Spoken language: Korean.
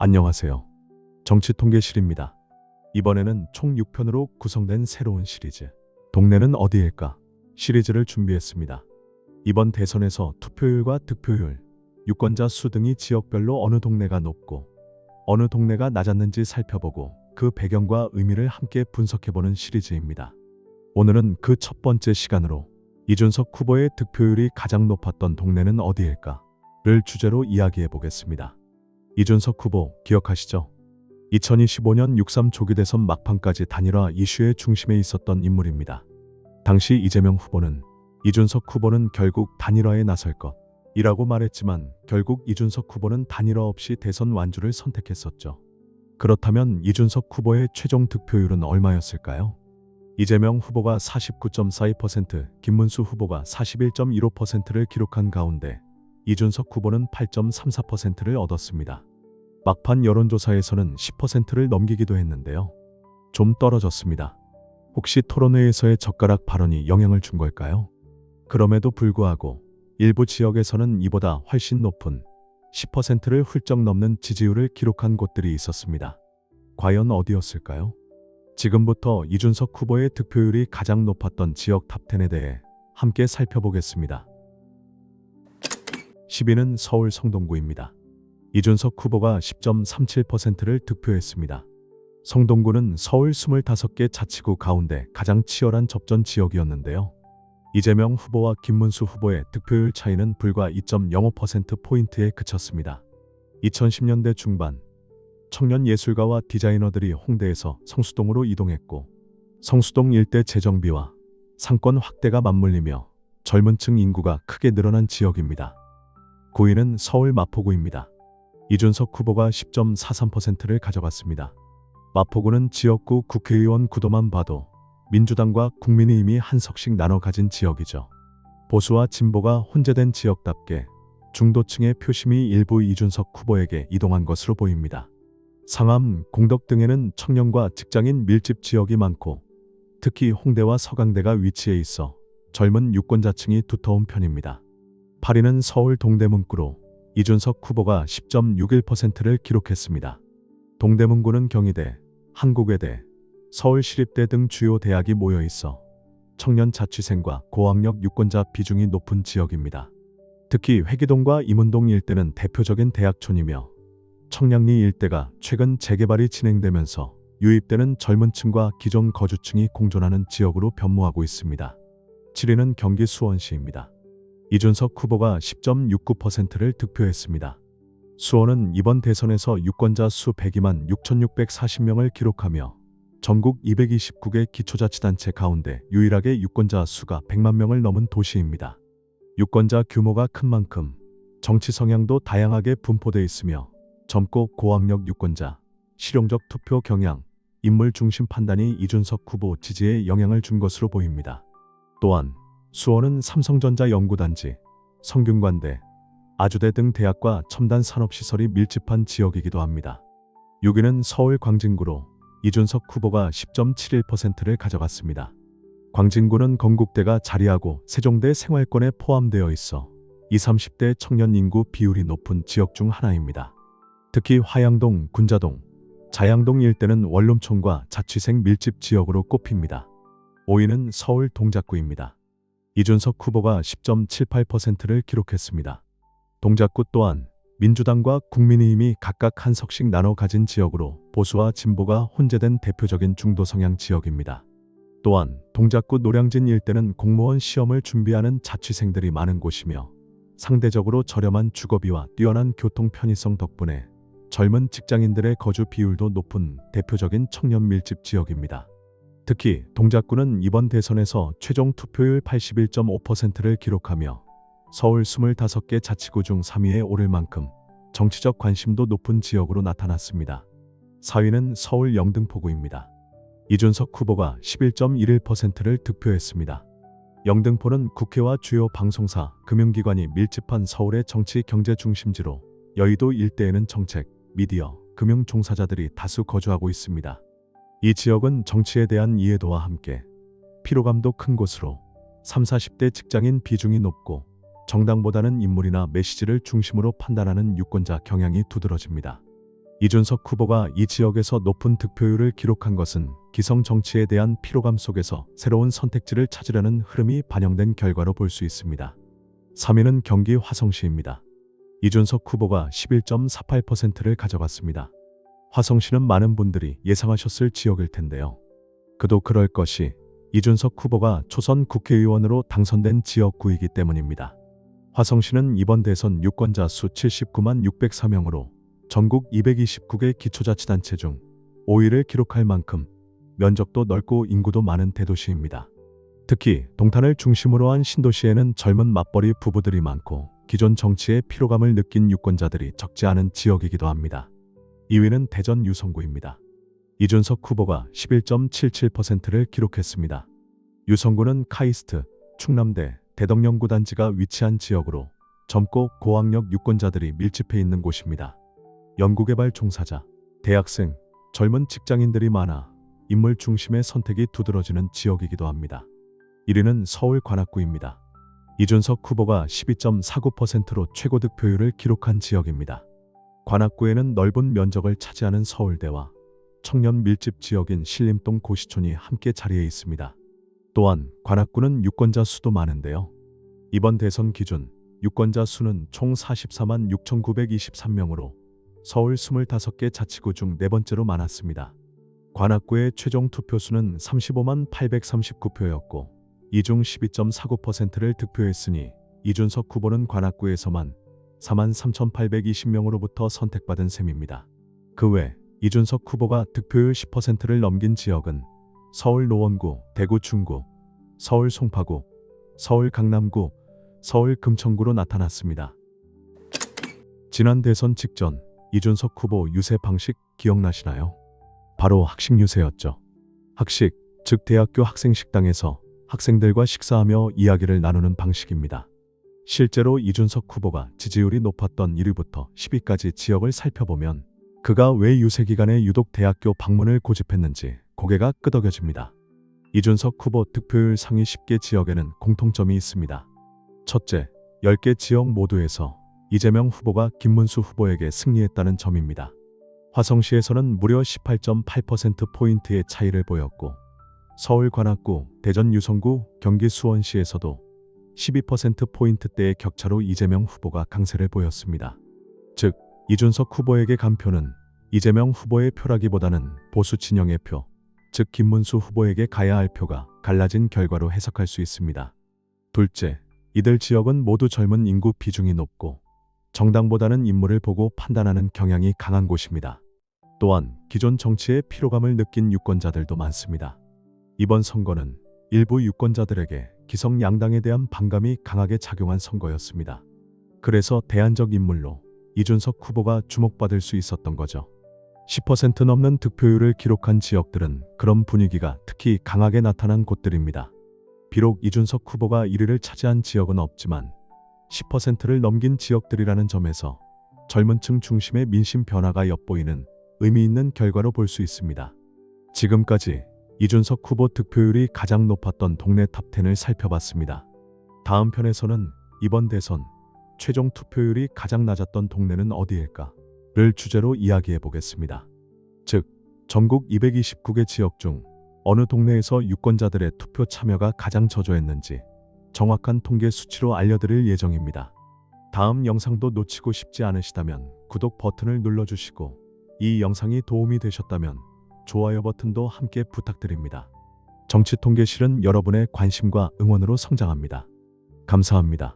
안녕하세요. 정치통계실입니다. 이번에는 총 6편으로 구성된 새로운 시리즈 동네는 어디일까? 시리즈를 준비했습니다. 이번 대선에서 투표율과 득표율, 유권자 수 등이 지역별로 어느 동네가 높고 어느 동네가 낮았는지 살펴보고 그 배경과 의미를 함께 분석해보는 시리즈입니다. 오늘은 그 첫 번째 시간으로 이준석 후보의 득표율이 가장 높았던 동네는 어디일까?를 주제로 이야기해 보겠습니다. 이준석 후보 기억하시죠? 2025년 6.3 조기 대선 막판까지 단일화 이슈의 중심에 있었던 인물입니다. 당시 이재명 후보는 이준석 후보는 결국 단일화에 나설 것이라고 말했지만 결국 이준석 후보는 단일화 없이 대선 완주를 선택했었죠. 그렇다면 이준석 후보의 최종 득표율은 얼마였을까요? 이재명 후보가 49.42%, 김문수 후보가 41.15%를 기록한 가운데 이준석 후보는 8.34%를 얻었습니다. 막판 여론조사에서는 10%를 넘기기도 했는데요. 좀 떨어졌습니다. 혹시 토론회에서의 젓가락 발언이 영향을 준 걸까요? 그럼에도 불구하고 일부 지역에서는 이보다 훨씬 높은 10%를 훌쩍 넘는 지지율을 기록한 곳들이 있었습니다. 과연 어디였을까요? 지금부터 이준석 후보의 득표율이 가장 높았던 지역 탑10에 대해 함께 살펴보겠습니다. 10위는 서울 성동구입니다. 이준석 후보가 10.37%를 득표했습니다. 성동구는 서울 25개 자치구 가운데 가장 치열한 접전 지역이었는데요. 이재명 후보와 김문수 후보의 득표율 차이는 불과 2.05%포인트에 그쳤습니다. 2010년대 중반 청년 예술가와 디자이너들이 홍대에서 성수동으로 이동했고 성수동 일대 재정비와 상권 확대가 맞물리며 젊은 층 인구가 크게 늘어난 지역입니다. 9위는 서울 마포구입니다. 이준석 후보가 10.43%를 가져갔습니다. 마포구는 지역구 국회의원 구도만 봐도 민주당과 국민의힘이 한 석씩 나눠 가진 지역이죠. 보수와 진보가 혼재된 지역답게 중도층의 표심이 일부 이준석 후보에게 이동한 것으로 보입니다. 상암, 공덕 등에는 청년과 직장인 밀집 지역이 많고 특히 홍대와 서강대가 위치해 있어 젊은 유권자층이 두터운 편입니다. 8위는 서울 동대문구로 이준석 후보가 10.61%를 기록했습니다. 동대문구는 경희대, 한국외대, 서울시립대 등 주요 대학이 모여 있어 청년 자취생과 고학력 유권자 비중이 높은 지역입니다. 특히 회기동과 임은동 일대는 대표적인 대학촌이며 청량리 일대가 최근 재개발이 진행되면서 유입되는 젊은 층과 기존 거주층이 공존하는 지역으로 변모하고 있습니다. 7위는 경기 수원시입니다. 이준석 후보가 10.69%를 득표했습니다. 수원은 이번 대선에서 유권자 수 102만 6,640명을 기록하며 전국 229개 기초자치단체 가운데 유일하게 유권자 수가 100만 명을 넘은 도시입니다. 유권자 규모가 큰 만큼 정치 성향도 다양하게 분포돼 있으며 젊고 고학력 유권자, 실용적 투표 경향, 인물 중심 판단이 이준석 후보 지지에 영향을 준 것으로 보입니다. 또한 수원은 삼성전자 연구단지, 성균관대, 아주대 등 대학과 첨단 산업시설이 밀집한 지역이기도 합니다. 6위는 서울 광진구로 이준석 후보가 10.71%를 가져갔습니다. 광진구는 건국대가 자리하고 세종대 생활권에 포함되어 있어 20, 30대 청년 인구 비율이 높은 지역 중 하나입니다. 특히 화양동, 군자동, 자양동 일대는 원룸촌과 자취생 밀집 지역으로 꼽힙니다. 5위는 서울 동작구입니다. 이준석 후보가 10.78%를 기록했습니다. 동작구 또한 민주당과 국민의힘이 각각 한 석씩 나눠 가진 지역으로 보수와 진보가 혼재된 대표적인 중도 성향 지역입니다. 또한 동작구 노량진 일대는 공무원 시험을 준비하는 자취생들이 많은 곳이며 상대적으로 저렴한 주거비와 뛰어난 교통 편의성 덕분에 젊은 직장인들의 거주 비율도 높은 대표적인 청년 밀집 지역입니다. 특히 동작구는 이번 대선에서 최종 투표율 81.5%를 기록하며 서울 25개 자치구 중 3위에 오를 만큼 정치적 관심도 높은 지역으로 나타났습니다. 4위는 서울 영등포구입니다. 이준석 후보가 11.11%를 득표했습니다. 영등포는 국회와 주요 방송사, 금융기관이 밀집한 서울의 정치 경제 중심지로 여의도 일대에는 정책, 미디어, 금융 종사자들이 다수 거주하고 있습니다. 이 지역은 정치에 대한 이해도와 함께 피로감도 큰 곳으로 30, 40대 직장인 비중이 높고 정당보다는 인물이나 메시지를 중심으로 판단하는 유권자 경향이 두드러집니다. 이준석 후보가 이 지역에서 높은 득표율을 기록한 것은 기성 정치에 대한 피로감 속에서 새로운 선택지를 찾으려는 흐름이 반영된 결과로 볼 수 있습니다. 3위는 경기 화성시입니다. 이준석 후보가 11.48%를 가져갔습니다. 화성시는 많은 분들이 예상하셨을 지역일 텐데요. 그도 그럴 것이 이준석 후보가 초선 국회의원으로 당선된 지역구이기 때문입니다. 화성시는 이번 대선 유권자 수 79만 604명으로 전국 229개 기초자치단체 중 5위를 기록할 만큼 면적도 넓고 인구도 많은 대도시입니다. 특히 동탄을 중심으로 한 신도시에는 젊은 맞벌이 부부들이 많고 기존 정치의 피로감을 느낀 유권자들이 적지 않은 지역이기도 합니다. 2위는 대전 유성구입니다. 이준석 후보가 11.77%를 기록했습니다. 유성구는 카이스트, 충남대, 대덕연구 단지가 위치한 지역으로 젊고 고학력 유권자들이 밀집해 있는 곳입니다. 연구개발 종사자, 대학생, 젊은 직장인들이 많아 인물 중심의 선택이 두드러지는 지역이기도 합니다. 1위는 서울 관악구입니다. 이준석 후보가 12.49%로 최고 득표율을 기록한 지역입니다. 관악구에는 넓은 면적을 차지하는 서울대와 청년 밀집 지역인 신림동 고시촌이 함께 자리해 있습니다. 또한 관악구는 유권자 수도 많은데요. 이번 대선 기준 유권자 수는 총 44만 6,923명으로 서울 25개 자치구 중 네 번째로 많았습니다. 관악구의 최종 투표수는 35만 839표였고 이 중 12.49%를 득표했으니 이준석 후보는 관악구에서만 4만 3,820명으로부터 선택받은 셈입니다. 그 외 이준석 후보가 득표율 10%를 넘긴 지역은 서울 노원구, 대구 중구, 서울 송파구, 서울 강남구, 서울 금천구로 나타났습니다. 지난 대선 직전 이준석 후보 유세 방식 기억나시나요? 바로 학식 유세였죠. 학식, 즉 대학교 학생 식당에서 학생들과 식사하며 이야기를 나누는 방식입니다. 실제로 이준석 후보가 지지율이 높았던 1위부터 10위까지 지역을 살펴보면 그가 왜 유세 기간에 유독 대학교 방문을 고집했는지 고개가 끄덕여집니다. 이준석 후보 득표율 상위 10개 지역에는 공통점이 있습니다. 첫째, 10개 지역 모두에서 이재명 후보가 김문수 후보에게 승리했다는 점입니다. 화성시에서는 무려 18.8%포인트의 차이를 보였고 서울 관악구, 대전 유성구, 경기 수원시에서도 12%포인트대의 격차로 이재명 후보가 강세를 보였습니다. 즉, 이준석 후보에게 간 표는 이재명 후보의 표라기보다는 보수 진영의 표, 즉 김문수 후보에게 가야 할 표가 갈라진 결과로 해석할 수 있습니다. 둘째, 이들 지역은 모두 젊은 인구 비중이 높고 정당보다는 인물을 보고 판단하는 경향이 강한 곳입니다. 또한 기존 정치의 피로감을 느낀 유권자들도 많습니다. 이번 선거는 일부 유권자들에게 기성 양당에 대한 반감이 강하게 작용한 선거였습니다. 그래서 대안적 인물로 이준석 후보가 주목받을 수 있었던 거죠. 10% 넘는 득표율을 기록한 지역들은 그런 분위기가 특히 강하게 나타난 곳들입니다. 비록 이준석 후보가 1위를 차지한 지역은 없지만 10%를 넘긴 지역들이라는 점에서 젊은 층 중심의 민심 변화가 엿보이는 의미 있는 결과로 볼 수 있습니다. 지금까지 이준석 후보 득표율이 가장 높았던 동네 탑10을 살펴봤습니다. 다음 편에서는 이번 대선 최종 투표율이 가장 낮았던 동네는 어디일까를 주제로 이야기해 보겠습니다. 즉, 전국 229개 지역 중 어느 동네에서 유권자들의 투표 참여가 가장 저조했는지 정확한 통계 수치로 알려드릴 예정입니다. 다음 영상도 놓치고 싶지 않으시다면 구독 버튼을 눌러주시고 이 영상이 도움이 되셨다면 좋아요 버튼도 함께 부탁드립니다. 정치통계실은 여러분의 관심과 응원으로 성장합니다. 감사합니다.